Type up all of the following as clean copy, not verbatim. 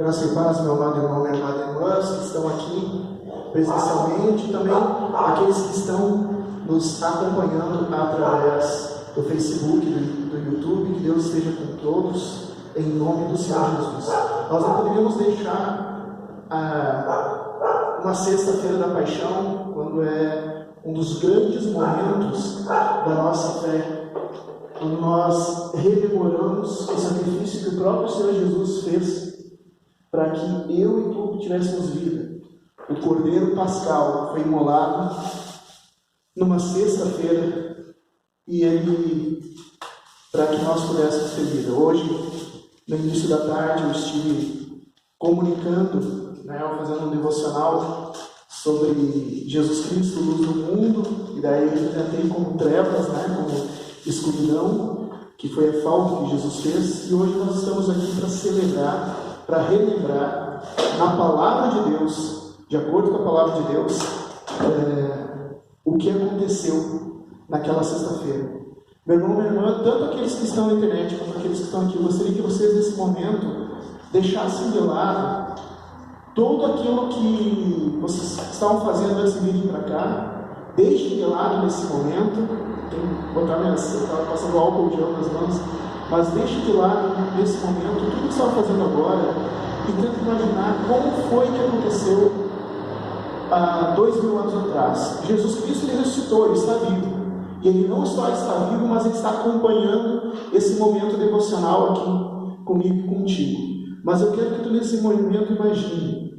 Graça e paz, meu amado irmão, minha amada irmã, que estão aqui presencialmente, e também aqueles que estão nos acompanhando através do Facebook, do YouTube. Que Deus esteja com todos, em nome do Senhor Jesus. Nós não poderíamos deixar uma sexta-feira da paixão, quando é um dos grandes momentos da nossa fé, quando nós rememoramos o sacrifício que o próprio Senhor Jesus fez para que eu e tu tivéssemos vida. O Cordeiro Pascal foi imolado numa sexta-feira e ele, para que nós pudéssemos ter vida. Hoje, no início da tarde, eu estive comunicando, fazendo um devocional sobre Jesus Cristo, luz do mundo, e daí eu tentei como trevas, como escuridão, que foi a falta que Jesus fez, e hoje nós estamos aqui para celebrar, para relembrar, na Palavra de Deus, de acordo com a Palavra de Deus, o que aconteceu naquela sexta-feira. Meu irmão, minha irmã, tanto aqueles que estão na internet quanto aqueles que estão aqui, eu gostaria que vocês nesse momento deixassem de lado tudo aquilo que vocês estavam fazendo antes de virem para cá. Deixem de lado nesse momento. Tem que botar eu estava passando álcool gel nas mãos, mas deixem de lado nesse momento tudo que estão fazendo agora e tentem imaginar como foi que aconteceu há 2000 anos atrás. Jesus Cristo, ele ressuscitou, ele está vivo. E ele não só está vivo, mas ele está acompanhando esse momento devocional aqui comigo e contigo. Mas eu quero que tu nesse momento imagine,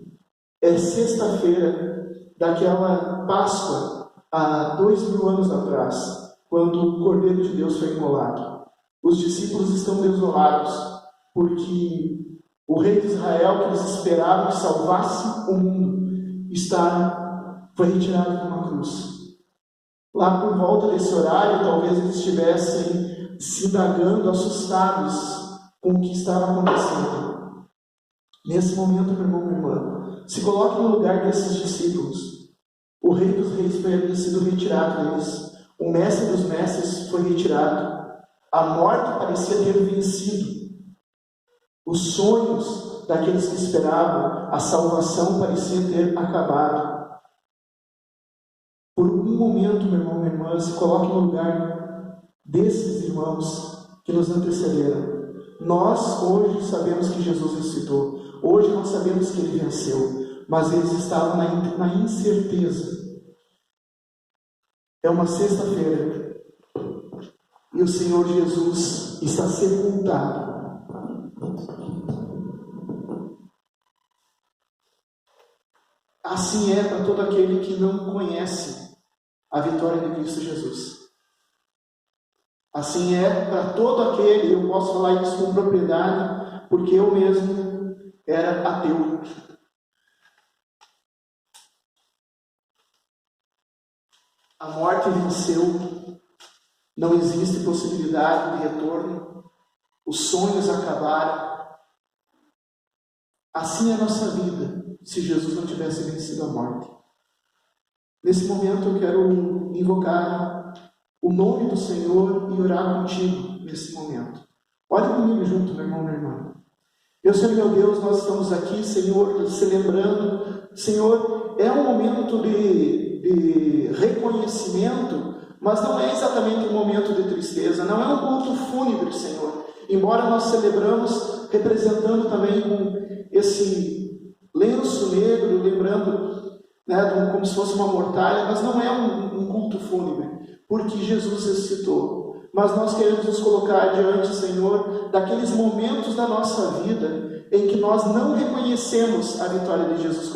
é sexta-feira daquela Páscoa, há 2000 anos atrás, quando o Cordeiro de Deus foi imolado. Os discípulos estão desolados, porque o rei de Israel, que eles esperavam que salvasse o mundo, foi retirado de uma cruz. Lá por volta desse horário, talvez eles estivessem se indagando, assustados com o que estava acontecendo. Nesse momento, meu irmão, minha irmã, se coloque no lugar desses discípulos. O rei dos reis foi sido retirado deles. O mestre dos mestres foi retirado. A morte parecia ter vencido. Os sonhos daqueles que esperavam a salvação pareciam ter acabado. Por um momento, meu irmão, minha irmã, se coloque no lugar desses irmãos que nos antecederam. Nós hoje sabemos que Jesus ressuscitou. Hoje nós sabemos que Ele venceu. Mas eles estavam na incerteza. É uma sexta-feira. E o Senhor Jesus está sepultado. Assim é para todo aquele que não conhece a vitória de Cristo Jesus. Assim é para todo aquele, eu posso falar isso com propriedade, porque eu mesmo era ateu. A morte venceu, não existe possibilidade de retorno, os sonhos acabaram. Assim é a nossa vida, se Jesus não tivesse vencido a morte. Nesse momento eu quero invocar o nome do Senhor e orar contigo nesse momento. Olhe comigo junto, meu irmão, minha irmã. Meu Senhor, meu Deus, nós estamos aqui, Senhor, celebrando. Senhor, é um momento de reconhecimento, mas não é exatamente um momento de tristeza, não é um culto fúnebre, Senhor. Embora nós celebramos representando também com esse lenço negro, lembrando, como se fosse uma mortalha, mas não é um culto fúnebre, porque Jesus ressuscitou. Mas nós queremos nos colocar diante, Senhor, daqueles momentos da nossa vida em que nós não reconhecemos a vitória de Jesus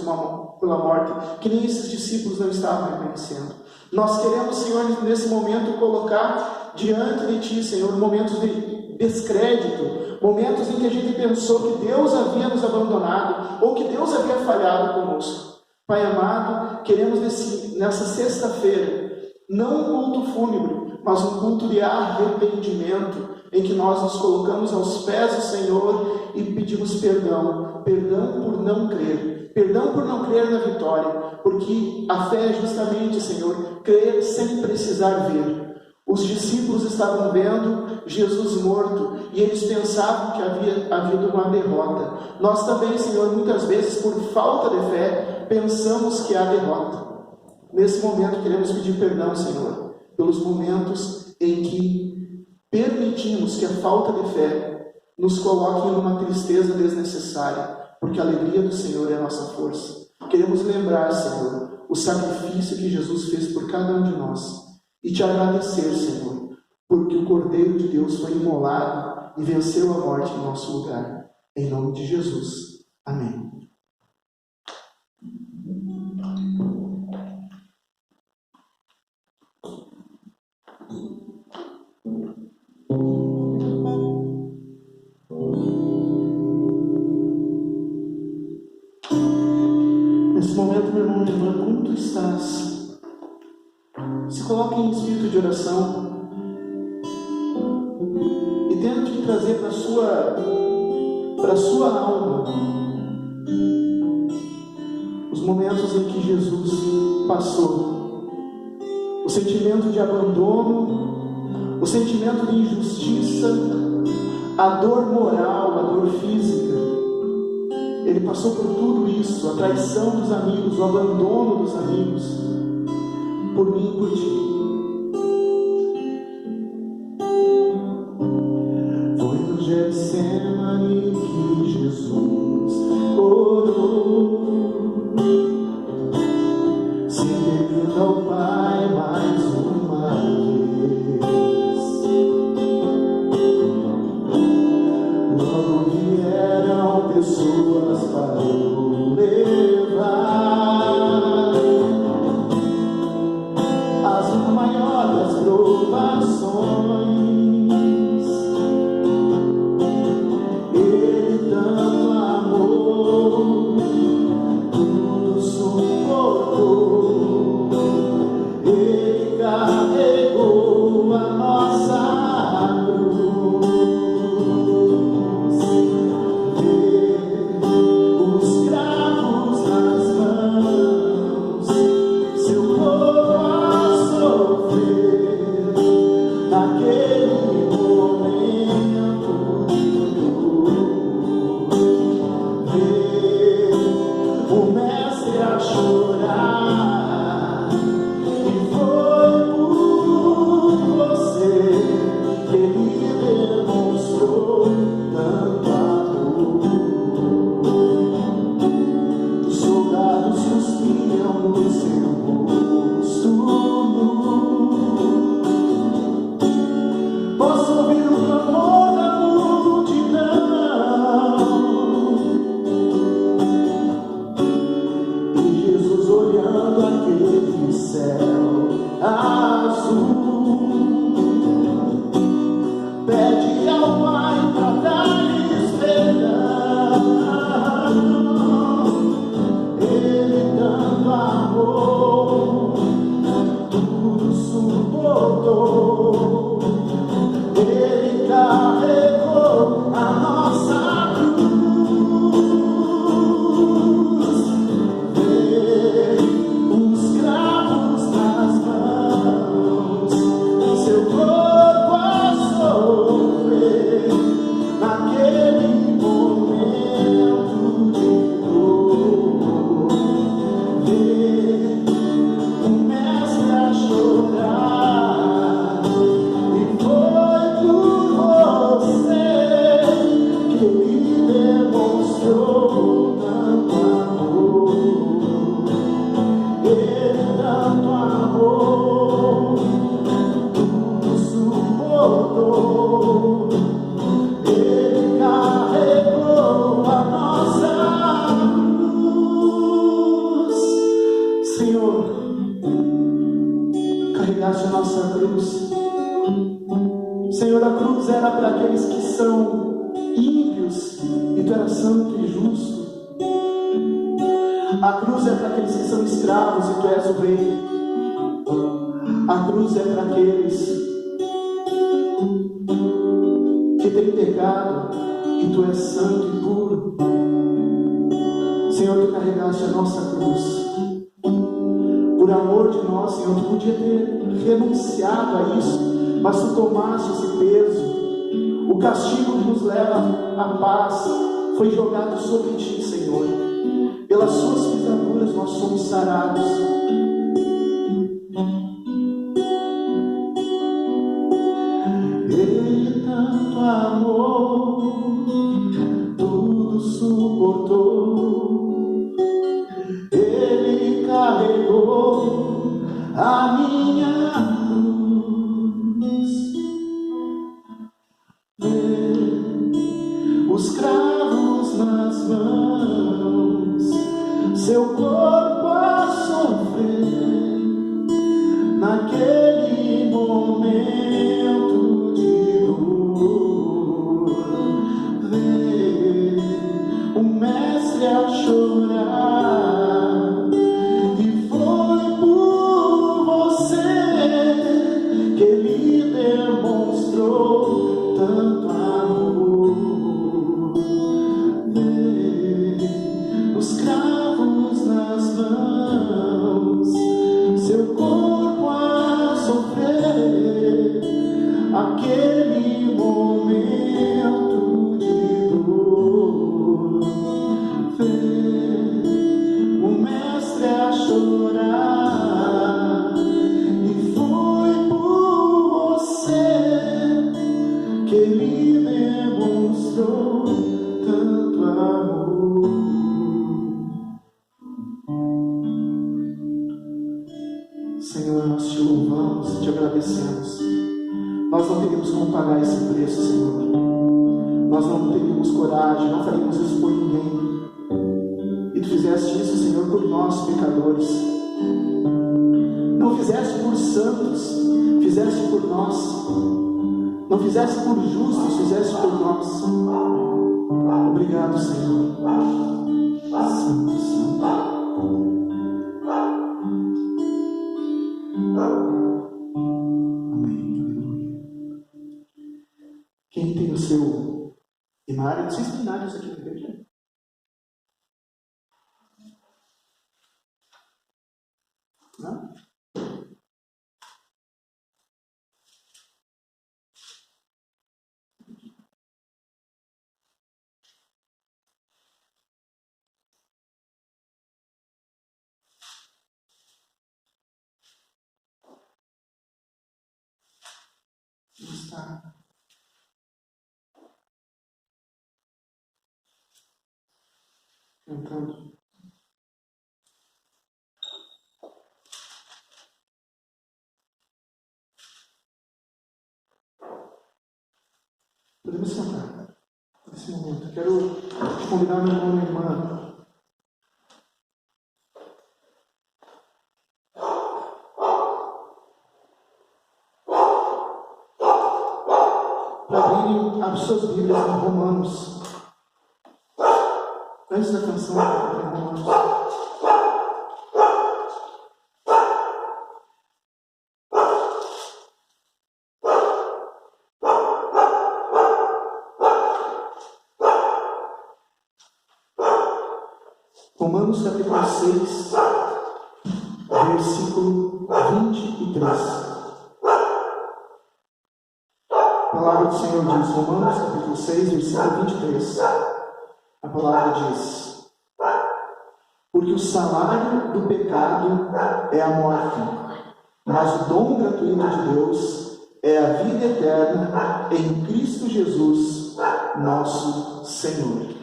pela morte, que nem esses discípulos não estavam reconhecendo. Nós queremos, Senhor, nesse momento colocar diante de Ti, Senhor, momentos de descrédito, momentos em que a gente pensou que Deus havia nos abandonado ou que Deus havia falhado conosco. Pai amado, queremos nessa sexta-feira, não um culto fúnebre, mas um culto de arrependimento, em que nós nos colocamos aos pés do Senhor e pedimos perdão por não crer, perdão por não crer na vitória, porque a fé é justamente, Senhor, crer sem precisar ver. Os discípulos estavam vendo Jesus morto e eles pensavam que havia havido uma derrota. Nós também, Senhor, muitas vezes, por falta de fé, pensamos que há derrota. Nesse momento, queremos pedir perdão, Senhor, pelos momentos em que permitimos que a falta de fé nos coloque em uma tristeza desnecessária, porque a alegria do Senhor é a nossa força. Queremos lembrar, Senhor, o sacrifício que Jesus fez por cada um de nós e te agradecer, Senhor, porque o Cordeiro de Deus foi imolado e venceu a morte em nosso lugar. Em nome de Jesus. Amém. Nesse momento, meu irmão, minha irmã, como tu estás? Se coloque em espírito de oração e tente trazer para a sua alma os momentos em que Jesus passou. O sentimento de abandono, o sentimento de injustiça, a dor moral, a dor física. Ele passou por tudo isso, a traição dos amigos, o abandono dos amigos, por mim e por ti. Foi no Getsemane que Jesus orou, se entregando ao Pai mais uma vez. Logo vieram pessoas para o levar as maiores provações. Ele tanto amou, tudo suportou. Ele carregou a nossa cruz. Os cravos nas mãos, seu corpo a sofrer, naquele momento de dor. Ver o mestre a chorar, e foi por você que ele demonstrou tanto amor. Os soldados cuspiam no seu rosto nu. Posso ouvir o clamor da multidão, e Jesus olhando aquele céu azul, pede ao Pai para dar-lhes perdão. Ele tanto amou, tudo suportou. Ele carregou a nossa cruz. Ver os cravos nas mãos, seu corpo a sofrer, naquele momento de dor. Ver o mestre a chorar, e foi por você que ele demonstrou tanto amor. Ele tanto amor, tudo suportou. Ele carregou a nossa cruz. Senhor, carregaste a nossa cruz. Senhor, a cruz era para aqueles que são ímpios e tu eras santo e justo. A cruz é para aqueles que são escravos e tu és o rei. A cruz é para aqueles que têm pecado e tu és santo e puro. Senhor, tu carregaste a nossa cruz. Por amor de nós, Senhor, tu podia ter renunciado a isso, mas tu tomaste esse peso. O castigo que nos leva à paz foi jogado sobre ti, Senhor. Pelas suas pisaduras nós somos sarados. Ele tanto amor, tudo suportou. Ele carregou a minha cruz. Os cravos nas mãos, seu corpo a sofrer, naquele momento de dor, ver o mestre a chorar, e foi por você que ele demonstrou tanto amor. Os cravos nas mãos, seu corpo a sofrer, aquele momento de dor, ver o mestre a chorar, e foi por você que ele demonstrou tanto amor. Senhor, nós te louvamos e te agradecemos. Nós não teríamos como pagar esse preço, Senhor. Nós não teríamos coragem, não faríamos isso por ninguém. E tu fizeste isso, Senhor, por nós, pecadores. Não fizeste por santos, fizeste por nós. Não fizeste por justos, fizeste por nós. Obrigado, Senhor. Santo, Santo. Amém. Quem tem o seu inário? Não sei se tem inários aqui na igreja. Não? Está cantando. Podemos sentar nesse momento. Eu quero te convidar, meu irmão e minha irmã, abrir suas Bíblias em Romanos. Antes da canção, em Romanos. Romanos capítulo 6, versículo 23. A palavra do Senhor diz, Romanos capítulo 6, versículo 23. A palavra diz: porque o salário do pecado é a morte, mas o dom gratuito de Deus é a vida eterna em Cristo Jesus, nosso Senhor.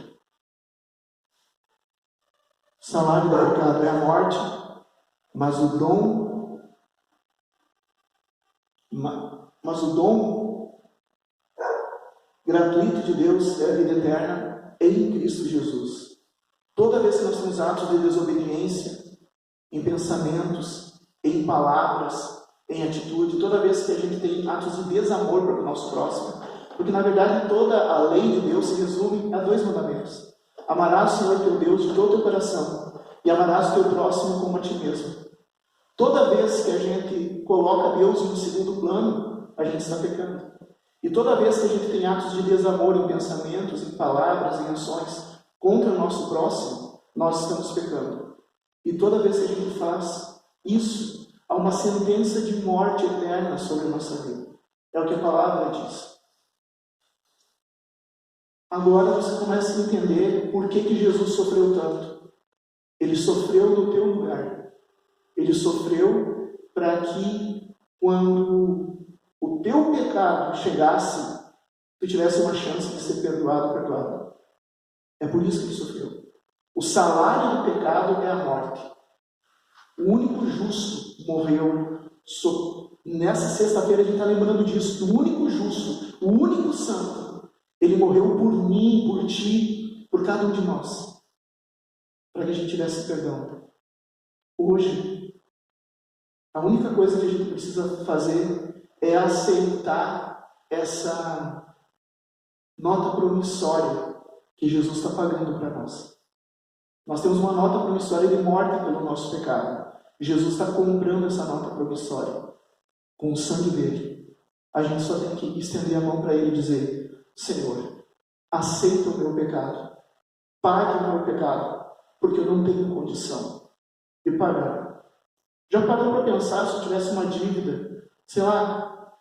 O salário do pecado é a morte, mas o dom gratuito de Deus é a vida eterna em Cristo Jesus. Toda vez que nós temos atos de desobediência, em pensamentos, em palavras, em atitude, toda vez que a gente tem atos de desamor para o nosso próximo, porque na verdade toda a lei de Deus se resume a 2 mandamentos: amarás o Senhor teu Deus de todo o teu coração e amarás o teu próximo como a ti mesmo. Toda vez que a gente coloca Deus em um segundo plano, a gente está pecando. E toda vez que a gente tem atos de desamor em pensamentos, em palavras, em ações contra o nosso próximo, nós estamos pecando. E toda vez que a gente faz isso, há uma sentença de morte eterna sobre a nossa vida. É o que a palavra diz. Agora você começa a entender por que Jesus sofreu tanto. Ele sofreu no teu lugar. Ele sofreu para que, quando o teu pecado chegasse, tu tivesse uma chance de ser perdoado. É por isso que ele sofreu. O salário do pecado é a morte. O único justo morreu. Nessa sexta-feira a gente está lembrando disso. O único justo, o único santo, ele morreu por mim, por ti, por cada um de nós, para que a gente tivesse perdão. Hoje, a única coisa que a gente precisa fazer é aceitar essa nota promissória que Jesus está pagando para nós. Nós temos uma nota promissória de morte pelo nosso pecado. Jesus está comprando essa nota promissória com o sangue dele. A gente só tem que estender a mão para ele e dizer: Senhor, aceita o meu pecado, pague o meu pecado, porque eu não tenho condição de pagar. Já parou para pensar se eu tivesse uma dívida, sei lá,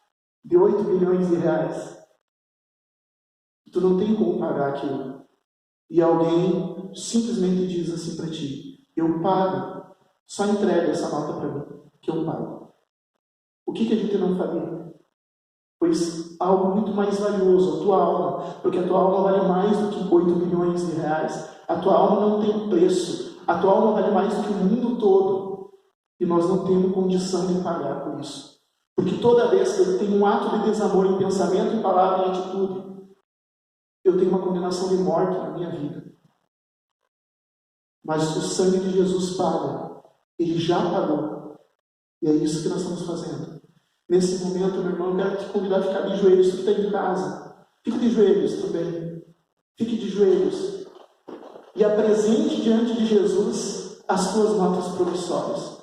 de 8 bilhões de reais? Tu não tem como pagar aquilo. E alguém simplesmente diz assim para ti: eu pago, só entrega essa nota para mim, que eu pago. O que a gente não faria? Pois algo muito mais valioso, a tua alma, porque a tua alma vale mais do que 8 bilhões de reais. A tua alma não tem preço. A tua alma vale mais do que o mundo todo. E nós não temos condição de pagar por isso. Porque toda vez que eu tenho um ato de desamor em pensamento, em palavra e em atitude, eu tenho uma condenação de morte na minha vida. Mas o sangue de Jesus paga. Ele já pagou. E é isso que nós estamos fazendo. Nesse momento, meu irmão, eu quero te convidar a ficar de joelhos. Tu que está em casa, fique de joelhos também. Fique de joelhos. E apresente diante de Jesus as tuas notas promissórias.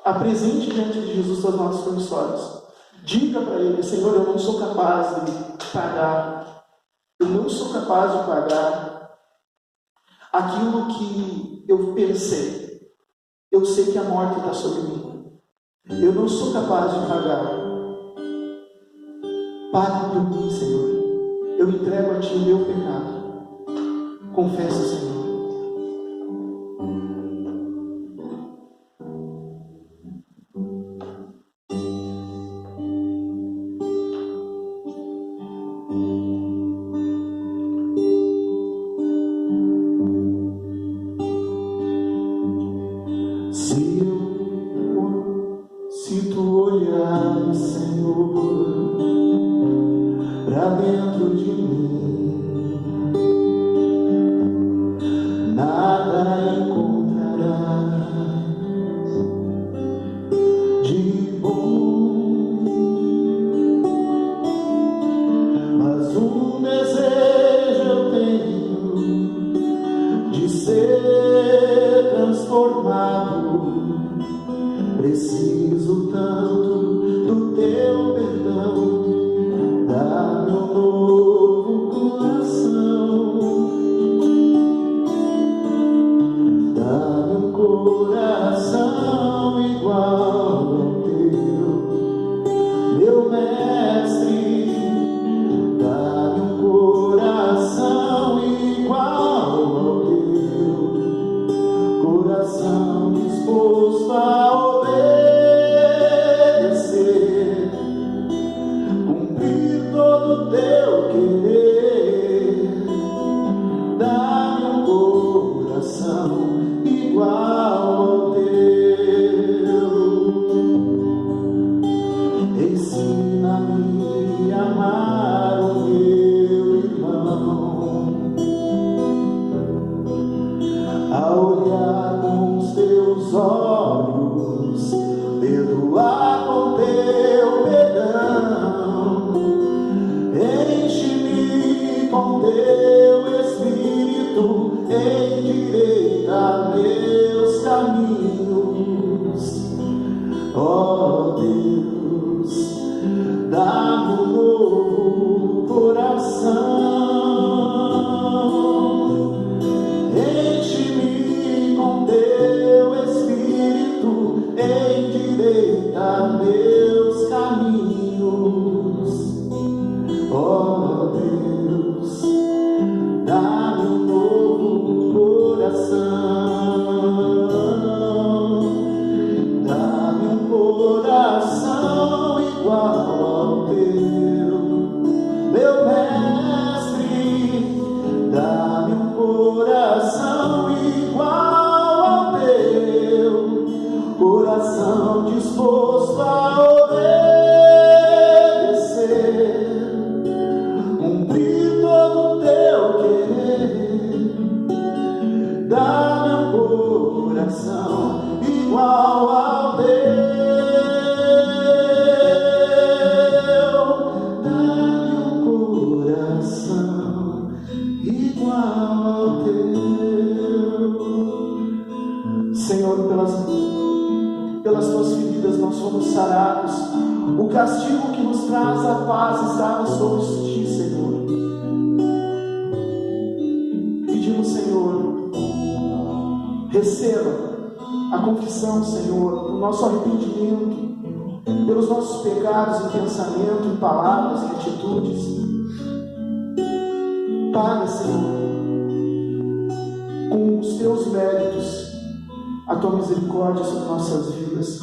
Apresente diante de Jesus as tuas notas promissórias. Diga para ele: Senhor, eu não sou capaz de pagar. Eu não sou capaz de pagar aquilo que eu pensei. Eu sei que a morte está sobre mim. Eu não sou capaz de pagar. Pague por mim, Senhor. Eu entrego a Ti o meu pecado. Confessa, Senhor. Se Tu olhares, Senhor, para dentro de mim, nada encontrarás de bom, mas um desejo eu tenho de ser transformado. Preciso tanto do Teu perdão, dá-me um novo coração, dá-me um coração igual ao Teu, meu Mestre, dá-me um coração igual ao Teu, coração disposto a Teu querer, dá-me um coração igual ao Teu. Ensina-me a amar o meu irmão, a olhar com os Teus olhos, perdoar com Teu perdão. Enche-me com Teu Espírito, endireita meus caminhos. Ó Deus, dá-me um novo coração. Enche-me com Teu Espírito, endireita meus caminhos. disposto a obedecer, cumprir todo o teu querer. Dá-me um coração igual ao teu. Dá-me um coração igual ao teu. Senhor, pelas tuas feridas nós fomos sarados. O castigo que nos traz a paz estava sobre ti, Senhor. Pedimos, Senhor, receba a confissão, Senhor, do nosso arrependimento pelos nossos pecados em pensamento, em palavras, em atitudes. Paga, Senhor, com os teus méritos a tua misericórdia sobre nossas vidas,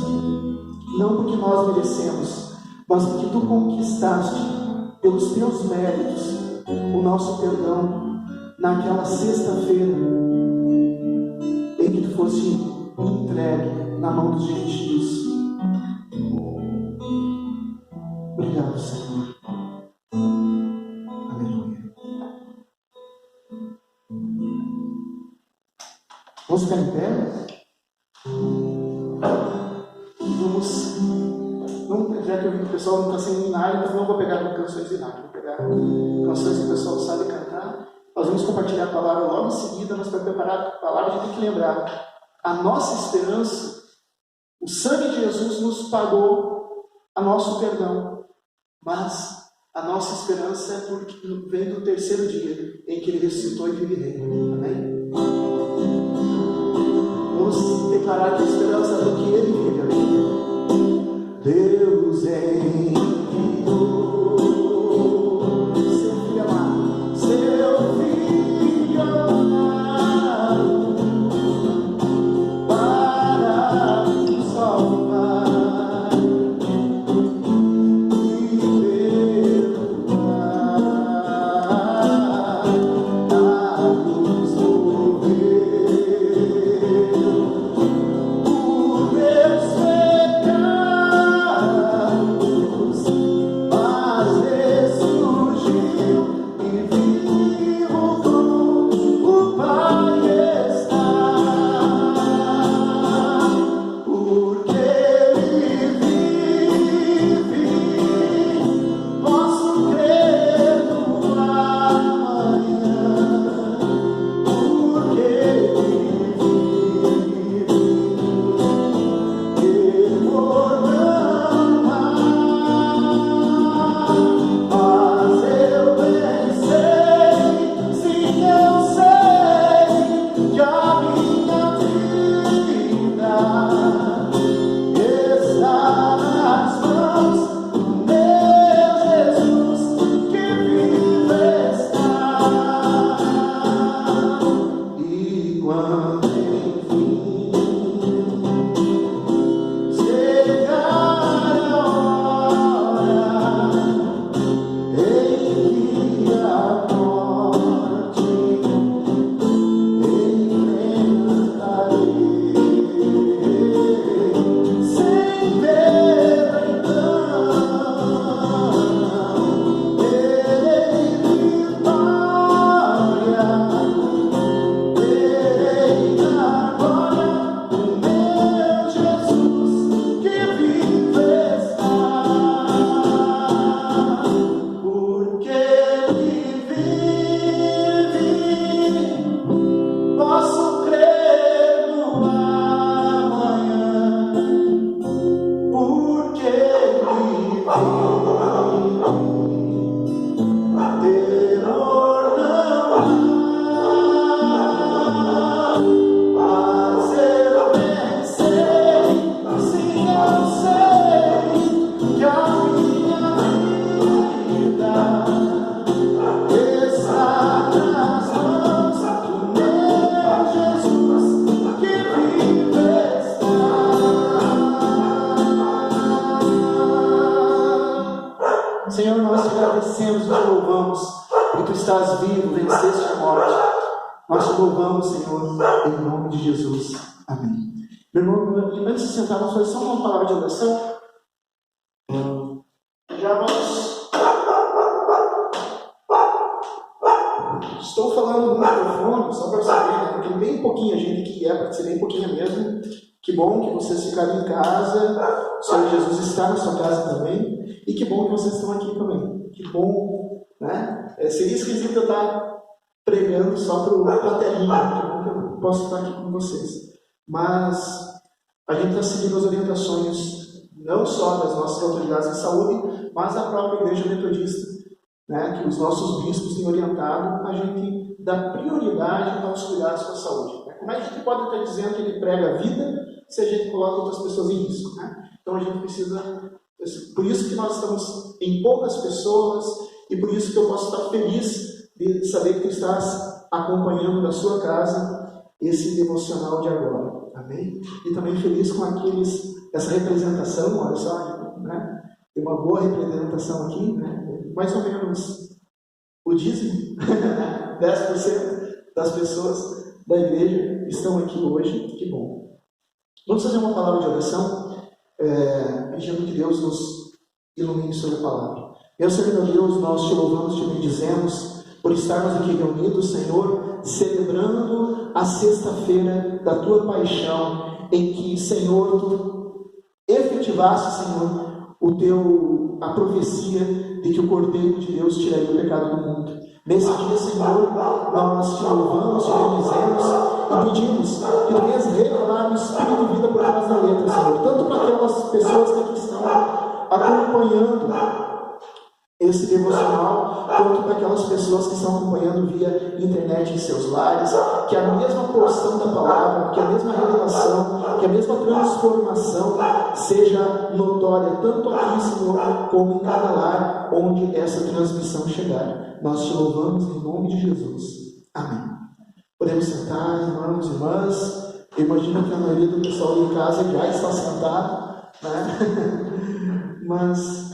não porque nós merecemos, mas porque tu conquistaste pelos teus méritos o nosso perdão naquela sexta-feira em que tu foste entregue na mão dos gentios. Obrigado, Senhor. Aleluia. Vamos ficar em pé? Já que eu vi que o pessoal não está sem hinário, então não vou pegar canções de hinário, vou pegar canções que o pessoal sabe cantar. Nós vamos compartilhar a palavra logo em seguida, mas para preparar a palavra a gente tem que lembrar: a nossa esperança, o sangue de Jesus nos pagou a nosso perdão, mas a nossa esperança é porque vem do terceiro dia em que Ele ressuscitou e vive reino. Amém? Vamos declarar que a esperança é do que Ele vive. Amém? Deus enviou seu Filho amado, seu Filho amado, para nos salvar e perdoar, nos agradecemos e te louvamos, porque tu estás vivo, venceste a morte. Nós te louvamos, Senhor, em nome de Jesus. Amém. Meu irmão, antes de sentar, vamos fazer só uma palavra de oração. Já vamos. Estou falando no microfone, só para saber, né? Porque tem bem pouquinha gente que para ser bem pouquinha mesmo. Que bom que vocês ficaram em casa. O Senhor Jesus está na sua casa também. E que bom que vocês estão aqui também. Que bom, né? Seria esquisito eu estar pregando só para a telinha. Que bom que eu posso estar aqui com vocês. Mas a gente está seguindo as orientações, não só das nossas autoridades de saúde, mas da própria Igreja Metodista, né? Que os nossos bispos têm orientado a gente dar prioridade aos cuidados com a saúde. Como é que a gente pode estar dizendo que ele prega a vida se a gente coloca outras pessoas em risco, né? Então a gente precisa, por isso que nós estamos em poucas pessoas e por isso que eu posso estar feliz de saber que tu estás acompanhando da sua casa esse devocional de agora, amém? E também feliz com essa representação, olha só, né? Tem uma boa representação aqui, né? Mais ou menos o dízimo, 10% das pessoas da igreja estão aqui hoje, que bom. Vamos fazer uma palavra de oração, pedindo que Deus nos ilumine sobre a palavra. Meu Senhor, meu Deus, nós te louvamos, te bendizemos por estarmos aqui reunidos, Senhor, celebrando a sexta-feira da tua paixão, em que, Senhor, tu efetivaste, Senhor, a profecia de que o Cordeiro de Deus tiraria o pecado do mundo. Nesse dia, Senhor, nós te louvamos, te bendizemos e pedimos que tu venhas revelar o Espírito de vida por trás da letra, Senhor, tanto para aquelas pessoas que aqui estão acompanhando esse devocional, quanto para aquelas pessoas que estão acompanhando via internet em seus lares, que a mesma porção da palavra, que a mesma revelação, que a mesma transformação seja notória, tanto aqui, Senhor, como em cada lar onde essa transmissão chegar. Nós te louvamos em nome de Jesus. Amém. Podemos sentar, irmãos e irmãs. Eu imagino que a maioria do pessoal em casa já está sentado, né? Mas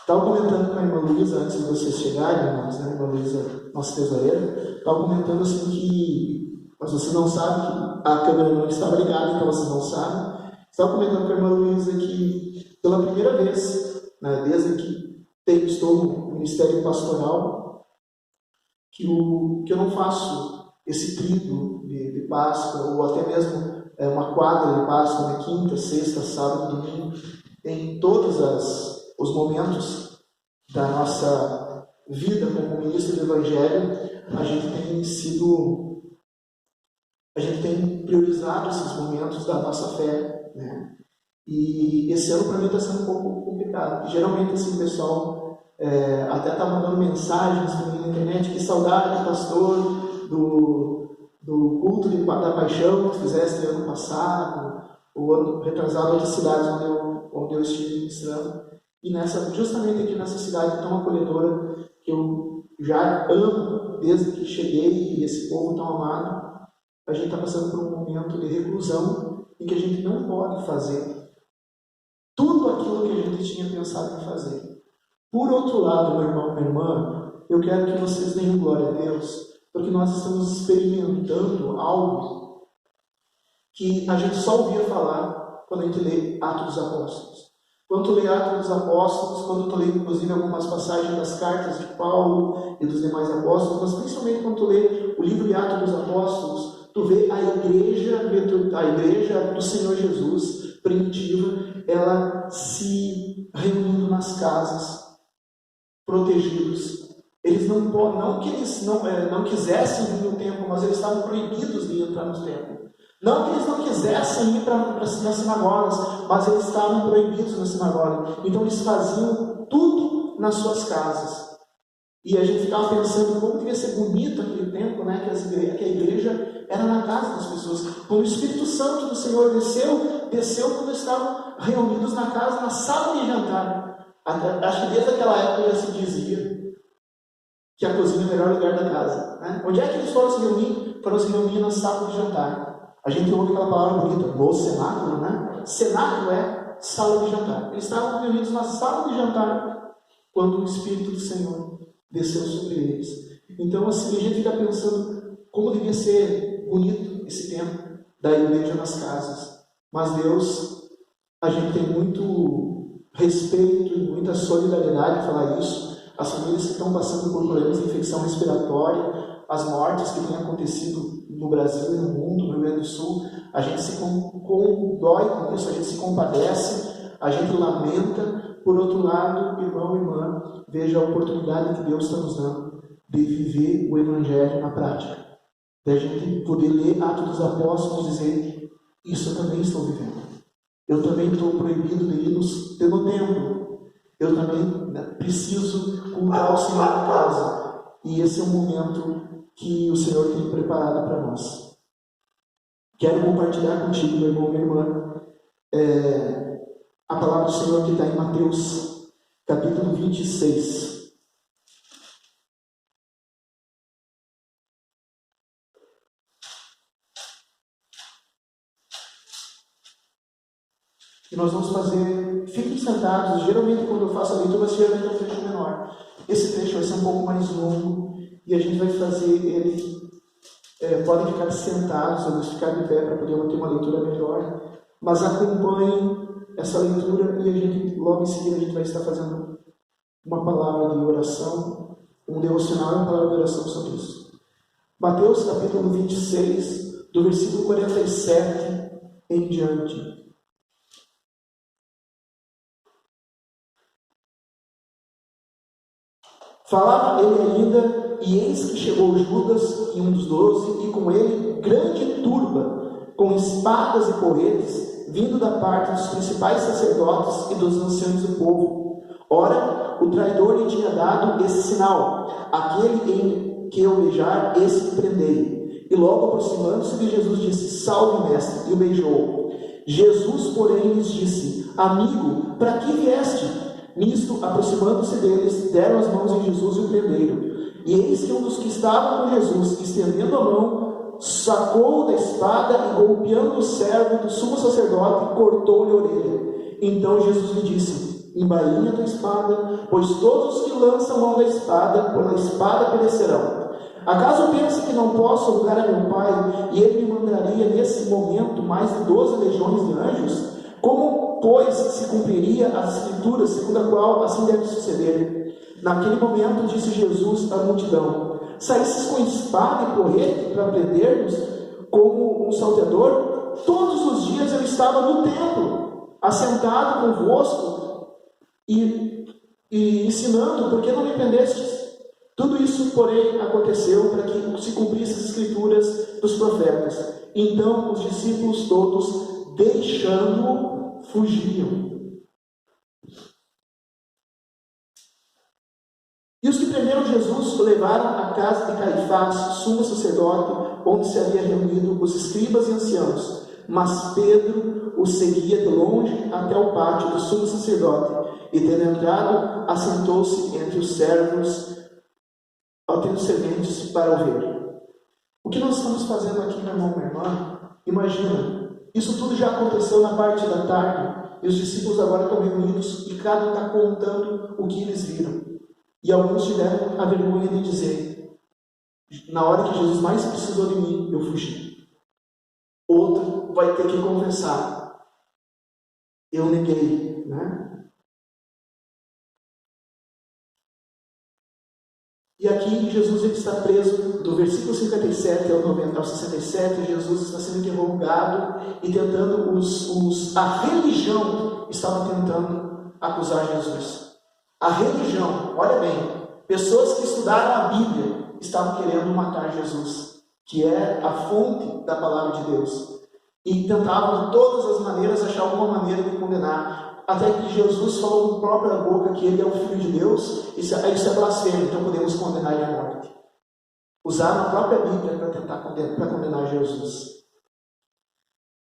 estava comentando com a irmã Luísa, antes de vocês chegarem, irmãos, né? A irmã Luísa, nossa tesoureira, estava comentando assim que, mas vocês não sabem que a câmera não estava ligada, então vocês não sabem. Estava comentando com a irmã Luísa que, pela primeira vez, né, desde que estou no ministério pastoral, que eu não faço esse trido de Páscoa, ou até mesmo uma quadra de Páscoa na quinta, sexta, sábado, domingo, em todos os momentos da nossa vida como ministro do Evangelho, a gente tem priorizado esses momentos da nossa fé, né? E esse ano para mim está sendo um pouco complicado. Geralmente assim, o pessoal até está mandando mensagens na internet: que saudade, pastor, do culto da paixão que fizeste ano passado, o ano retrasado, outras cidades onde eu estive ministrando. E justamente aqui nessa cidade tão acolhedora, que eu já amo desde que cheguei, e esse povo tão amado, a gente está passando por um momento de reclusão em que a gente não pode fazer tudo aquilo que a gente tinha pensado em fazer. Por outro lado, meu irmão, minha irmã, eu quero que vocês deem glória a Deus, porque nós estamos experimentando algo que a gente só ouvia falar quando a gente lê Atos dos Apóstolos. Quando tu lê Atos dos Apóstolos, quando tu lê inclusive algumas passagens das cartas de Paulo e dos demais apóstolos, mas principalmente quando tu lê o livro de Atos dos Apóstolos, tu vê a igreja do Senhor Jesus, primitiva, ela se reunindo nas casas, protegidos. Eles não que eles não quisessem vir no templo, mas eles estavam proibidos de entrar no templo. Não que eles não quisessem ir nas sinagogas, mas eles estavam proibidos na sinagoga. Então eles faziam tudo nas suas casas. E a gente ficava pensando como devia ser bonito aquele tempo, né? Que a igreja era na casa das pessoas. Quando o Espírito Santo do Senhor desceu quando estavam reunidos na casa, na sala de jantar. Acho que desde aquela época já se dizia que a cozinha é o melhor lugar da casa, né? Onde é que eles foram se reunir? Foram se reunir na sala de jantar. A gente ouve aquela palavra bonita, no cenáculo, né? Cenáculo é sala de jantar. Eles estavam reunidos na sala de jantar quando o Espírito do Senhor desceu sobre eles. Então, assim, a gente fica pensando como devia ser bonito esse tempo da igreja nas casas. Mas Deus, a gente tem muito respeito e muita solidariedade em falar isso. As famílias que estão passando por problemas de infecção respiratória, as mortes que têm acontecido no Brasil e no mundo, no Rio Grande do Sul, a gente se dói com isso, a gente se compadece, a gente lamenta. Por outro lado, irmão e irmã, veja a oportunidade que Deus está nos dando de viver o Evangelho na prática. De a gente poder ler Atos dos Apóstolos e dizer: isso eu também estou vivendo. Eu também estou proibido de ir no templo. Eu também preciso cultuar o Senhor em casa. E esse é um momento que o Senhor tem preparado para nós. Quero compartilhar contigo, meu irmão, minha irmã, a palavra do Senhor que está em Mateus, capítulo 26. E nós vamos fazer, fiquem sentados. Geralmente quando eu faço a leitura, geralmente é um trecho menor. Esse trecho vai ser um pouco mais longo e a gente vai fazer ele, podem ficar sentados, vamos ficar de pé para poder ter uma leitura melhor, mas acompanhem essa leitura e a gente, logo em seguida, a gente vai estar fazendo uma palavra de oração, um devocional e uma palavra de oração sobre isso. Mateus capítulo 26, do versículo 47 em diante. Falava ele ainda, e eis que chegou Judas, e um dos 12, e com ele grande turba, com espadas e porretes, vindo da parte dos principais sacerdotes e dos anciãos do povo. Ora, o traidor lhe tinha dado esse sinal: aquele em que eu beijar, esse prendei. E logo aproximando-se de Jesus, disse: salve, mestre, e o beijou. Jesus, porém, lhes disse: amigo, para que vieste? Nisto, aproximando-se deles, deram as mãos em Jesus e o prenderam. E eis que um dos que estavam com Jesus, estendendo a mão, sacou da espada e, golpeando o servo do sumo sacerdote, cortou-lhe a orelha. Então Jesus lhe disse: embainha a tua espada, pois todos os que lançam mão da espada, pela espada perecerão. Acaso pensa que não posso rogar a meu Pai, e Ele me mandaria nesse momento mais de 12 legiões de anjos? Como, pois, se cumpriria as Escrituras, segundo a qual assim deve suceder? Naquele momento disse Jesus à multidão: saístes com espada e porrete para prender-nos como um salteador? Todos os dias eu estava no templo, assentado convosco e ensinando, por que não me prendestes? Tudo isso, porém, aconteceu para que se cumprissem as Escrituras dos profetas. Então os discípulos todos, deixando-o, fugiam. E os que prenderam Jesus o levaram à casa de Caifás, sumo sacerdote, onde se havia reunido os escribas e anciãos. Mas Pedro o seguia de longe até o pátio do sumo sacerdote, e tendo entrado, assentou-se entre os serventes para o ver. O que nós estamos fazendo aqui, meu irmão, minha irmã? Imagina, isso tudo já aconteceu na parte da tarde, e os discípulos agora estão reunidos, e cada um está contando o que eles viram. E alguns tiveram a vergonha de dizer: na hora que Jesus mais precisou de mim, eu fugi. Outro vai ter que confessar: eu neguei, né? E aqui Jesus ele está preso, do versículo 57 ao 67, Jesus está sendo interrogado e tentando, a religião estava tentando acusar Jesus. A religião, olha bem, pessoas que estudaram a Bíblia estavam querendo matar Jesus, que é a fonte da palavra de Deus. E tentavam de todas as maneiras achar alguma maneira de condenar. Até que Jesus falou com a própria boca que ele é o Filho de Deus, isso é blasfêmia, então podemos condenar ele à morte. Usaram a própria Bíblia para tentar condenar Jesus.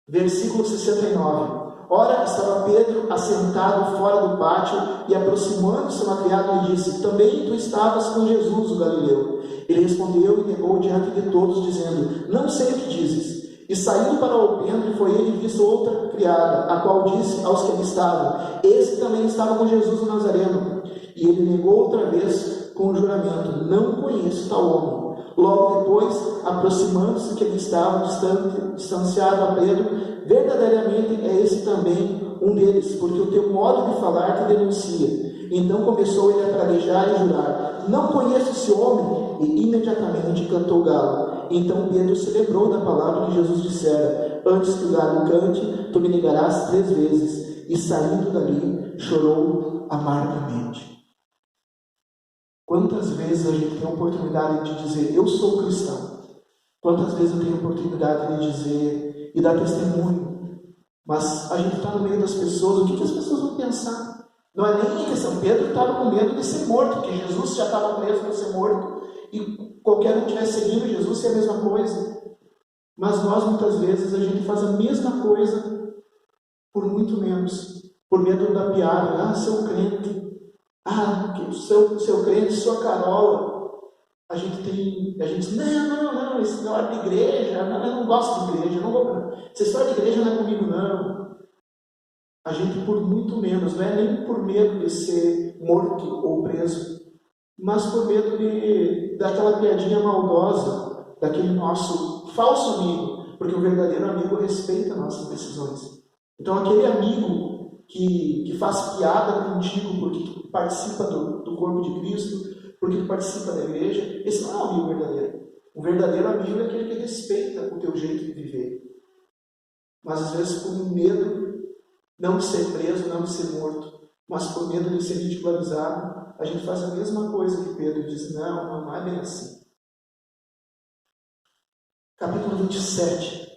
Versículo 69. Ora, estava Pedro assentado fora do pátio, e aproximando-se uma criada lhe disse: também tu estavas com Jesus, o Galileu. Ele respondeu e negou diante de todos, dizendo: não sei o que dizes. E saindo para o alpendre, foi ele visto outra criada, a qual disse aos que ali estavam: esse também estava com Jesus o Nazareno. E ele negou outra vez com o juramento: não conheço tal homem. Logo depois, aproximando-se que ele estava distanciado a Pedro, verdadeiramente é esse também um deles, porque o teu modo de falar te denuncia. Então começou ele a praguejar e jurar: não conheço esse homem. E imediatamente cantou o galo. Então Pedro se lembrou da palavra que Jesus dissera: antes que o galo cante, tu me negarás 3 vezes. E saindo dali, chorou amargamente. Quantas vezes a gente tem a oportunidade de dizer: eu sou cristão? Quantas vezes eu tenho a oportunidade de dizer e dar testemunho? Mas a gente está no meio das pessoas, o que as pessoas vão pensar? Não é nem a questão. Pedro estava com medo de ser morto, porque Jesus já estava preso para ser morto, e qualquer um que estivesse seguindo Jesus seria a mesma coisa. Mas nós, muitas vezes, a gente faz a mesma coisa por muito menos, por medo da piada. Seu crente, seu crente, sua carola. A gente diz: não, esse negócio de igreja, eu não gosto de igreja, não vou. Essa história de igreja não é comigo, não. A gente, por muito menos, não é nem por medo de ser morto ou preso, mas por medo daquela piadinha maldosa, daquele nosso falso amigo, porque o verdadeiro amigo respeita nossas decisões. Então, aquele amigo que faz piada contigo porque tu participa do corpo de Cristo, porque tu participa da igreja, esse não é o amigo verdadeiro. O verdadeiro amigo é aquele que respeita o teu jeito de viver. Mas, às vezes, por medo não de ser preso, não de ser morto, mas por medo de ser ridicularizado, a gente faz a mesma coisa que Pedro diz: não é bem assim. Capítulo 27.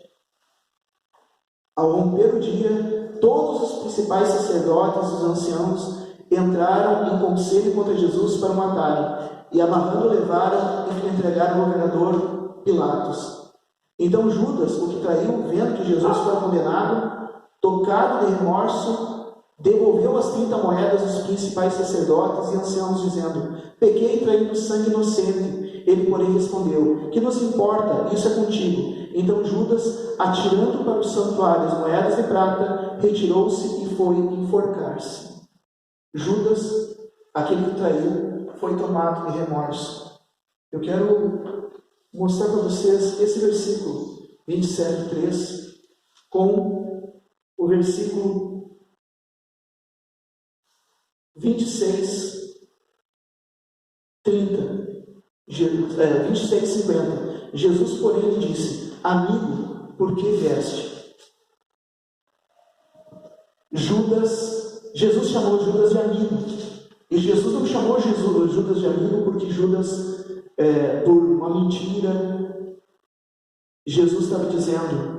Ao romper o dia, todos os principais sacerdotes e os anciãos entraram em conselho contra Jesus para o matarem, e amarrando levaram e entregaram ao governador Pilatos. Então Judas, o que traiu, vendo que Jesus foi condenado, tocado de remorso, devolveu as 30 moedas aos principais sacerdotes e anciãos, dizendo: pequei traindo sangue inocente. Ele, porém, respondeu: que nos importa? Isso é contigo. Então Judas, atirando para o santuário as moedas de prata, retirou-se e foi enforcar-se. Judas, aquele que traiu, foi tomado de remorso. Eu quero mostrar para vocês esse versículo 27:3 com o versículo 26:30. 26:50. Jesus, porém, lhe disse: amigo, por que vieste? Jesus chamou Judas de amigo. E Jesus não chamou Judas de amigo porque Judas, por uma mentira, Jesus estava dizendo: